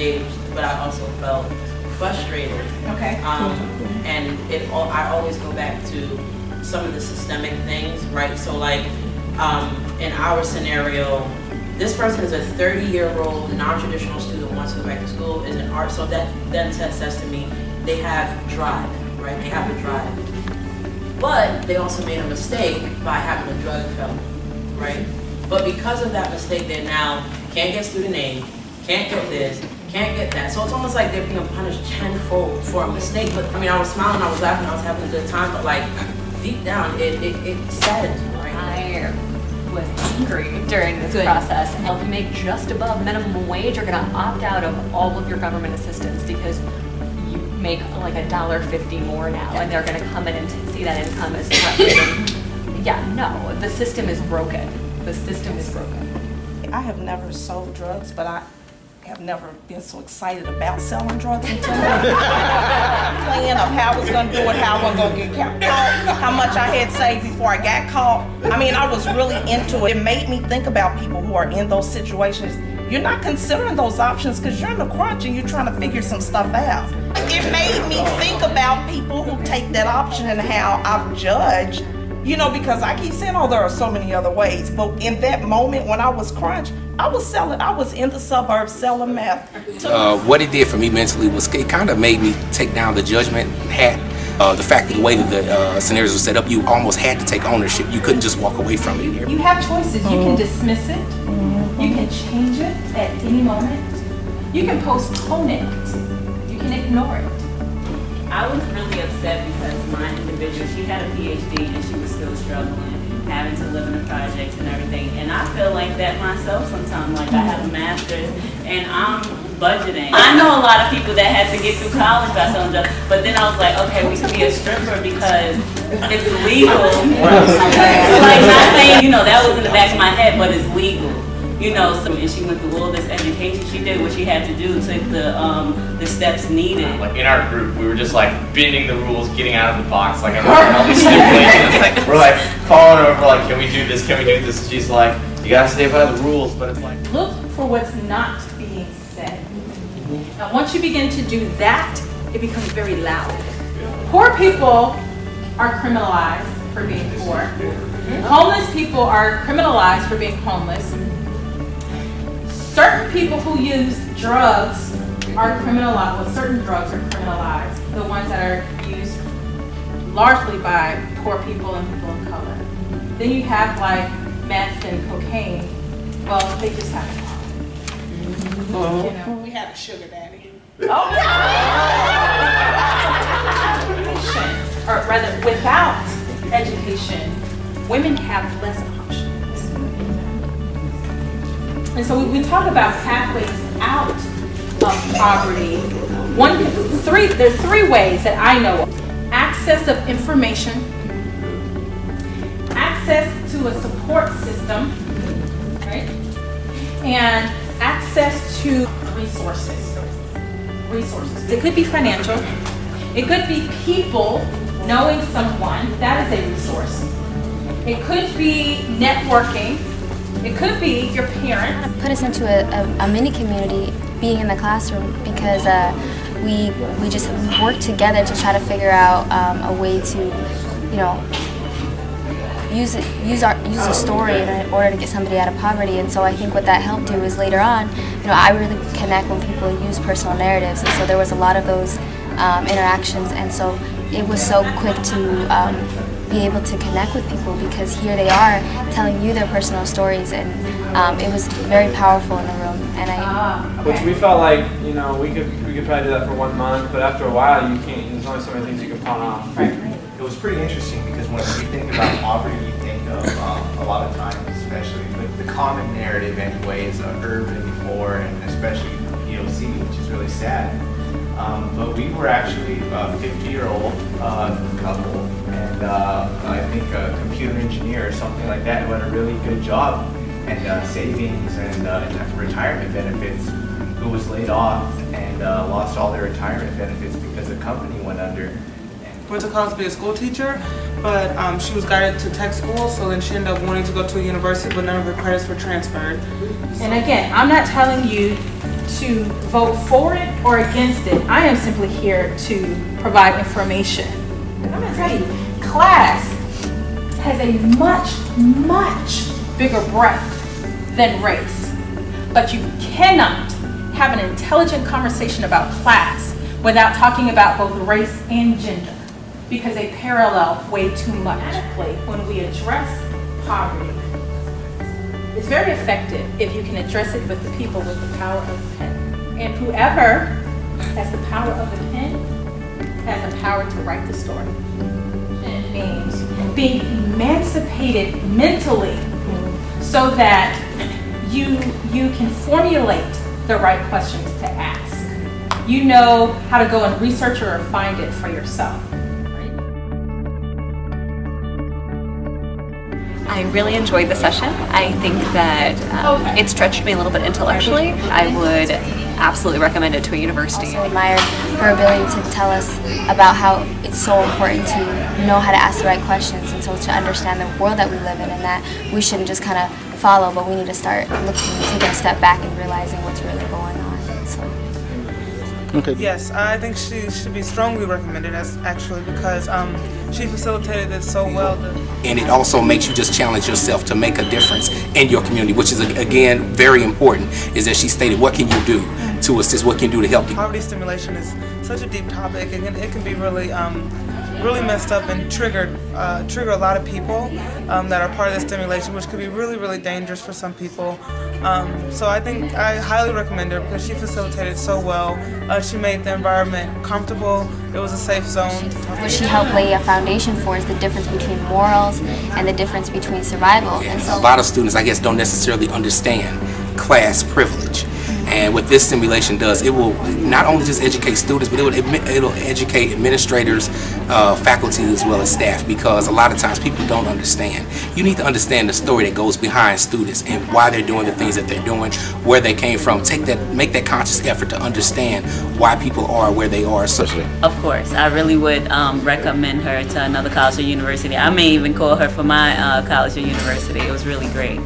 engaged, but I also felt frustrated. Okay. And I always go back to some of the systemic things, right? So like in our scenario, this person is a 30-year-old non-traditional student who wants to go back to school, is an art, so that then says to me, they have drive, right? They have a drive. But they also made a mistake by having a drug felony, right? But because of that mistake, they now can't get student aid, can't get this, can't get that. So it's almost like they're being punished tenfold for a mistake. But I mean, I was smiling, I was laughing, I was having a good time, but like deep down, it saddens me, right? I was angry during this process. And if you make just above minimum wage, you're going to opt out of all of your government assistance because you make like $1.50 more now, and they're going to come in and see that income as threatened. Yeah, no, the system is broken. The system is broken. I have never sold drugs, but I have never been so excited about selling drugs until now. Plan of how I was going to do it, how I was going to get caught, how much I had saved before I got caught. I mean, I was really into it. It made me think about people who are in those situations. You're not considering those options because you're in the crunch and you're trying to figure some stuff out. It made me think about people who take that option and how I've judged, you know, because I keep saying, oh, there are so many other ways. But in that moment when I was crunched, I was in the suburbs selling meth. What it did for me mentally was it kind of made me take down the judgment hat. The fact that the way that the scenarios were set up, you almost had to take ownership. You couldn't just walk away from it. You have choices. You can dismiss it. You can change it at any moment. You can postpone it. You can ignore it. I was really upset because my individual, she had a PhD and she was still struggling, having to live in the projects and everything. And I feel like that myself sometimes. Like I have a master's and I'm budgeting. I know a lot of people that had to get through college by selling drugs, but then I was like, okay, we could be a stripper because it's legal. Like not saying, you know, that was in the back of my head, but it's legal. You know, so, and she went through all this education. She did what she had to do, took the steps needed. Like in our group, we were just like bending the rules, getting out of the box. Like I'm working all these stipulations. Like we're like calling her over, like, can we do this? Can we do this? And she's like, you gotta stay by the rules. But it's like, look for what's not being said. Now, once you begin to do that, it becomes very loud. Poor people are criminalized for being poor. Homeless people are criminalized for being homeless. Certain people who use drugs are criminalized. Well, certain drugs are criminalized. The ones that are used largely by poor people and people of color. Then you have like meth and cocaine. Well, they just have it. You know. We had a sugar daddy. Oh, yeah. Or rather, without education, women have less options. And so we talk about pathways out of poverty. There's three ways that I know of. Access of information, access to a support system, right? And access to resources. It could be financial. It could be people knowing someone. That is a resource. It could be networking. It could be your parents. Put us into a mini community being in the classroom because we work together to try to figure out a way to, you know, use a story in order to get somebody out of poverty. And so I think what that helped do is later on, you know, I really connect when people use personal narratives, and so there was a lot of those interactions, and so it was so quick to be able to connect with people because here they are telling you their personal stories, and it was very powerful in the room. And which we felt like, you know, we could probably do that for 1 month, but after a while you can't. There's only so many things you can pawn off. Right. It was pretty interesting because when you think about poverty, you think of a lot of times, especially the common narrative anyway, is urban and poor, and especially POC, which is really sad. But we were actually a 50-year-old couple, and I think a computer engineer or something like that who had a really good job and savings and retirement benefits, who was laid off and lost all their retirement benefits because the company went under. Went to college to be a school teacher, but she was guided to tech school, so then she ended up wanting to go to a university, but none of her credits were transferred. And again, I'm not telling you to vote for it or against it. I am simply here to provide information. And I'm going to tell you, class has a much, much bigger breadth than race. But you cannot have an intelligent conversation about class without talking about both race and gender, because they parallel way too much. When we address poverty, it's very effective if you can address it with the people with the power of the pen. And whoever has the power of the pen has the power to write the story. And it means being emancipated mentally so that you can formulate the right questions to ask. You know how to go and research or find it for yourself. I really enjoyed the session. I think that it stretched me a little bit intellectually. I would absolutely recommend it to a university. I also admired her ability to tell us about how it's so important to know how to ask the right questions, and so to understand the world that we live in, and that we shouldn't just kind of follow, but we need to start looking, taking a step back and realizing what's really going on. So. Okay. Yes, I think she should be strongly recommended, actually, because she facilitated it so well. And it also makes you just challenge yourself to make a difference in your community, which is, again, very important, is that she stated, what can you do to assist, what can you do to help you? Poverty stimulation is such a deep topic, and it can be really really messed up and trigger a lot of people that are part of the stimulation, which could be really, really dangerous for some people. So I think I highly recommend her because she facilitated so well. She made the environment comfortable. It was a safe zone. What she helped lay a foundation for is the difference between morals and the difference between survival. And so a lot of students, I guess, don't necessarily understand class privilege. And what this simulation does, it will not only just educate students, but it'll educate administrators, faculty, as well as staff, because a lot of times people don't understand. You need to understand the story that goes behind students and why they're doing the things that they're doing, where they came from. Make that conscious effort to understand why people are where they are. Of course, I really would recommend her to another college or university. I may even call her for my college or university. It was really great.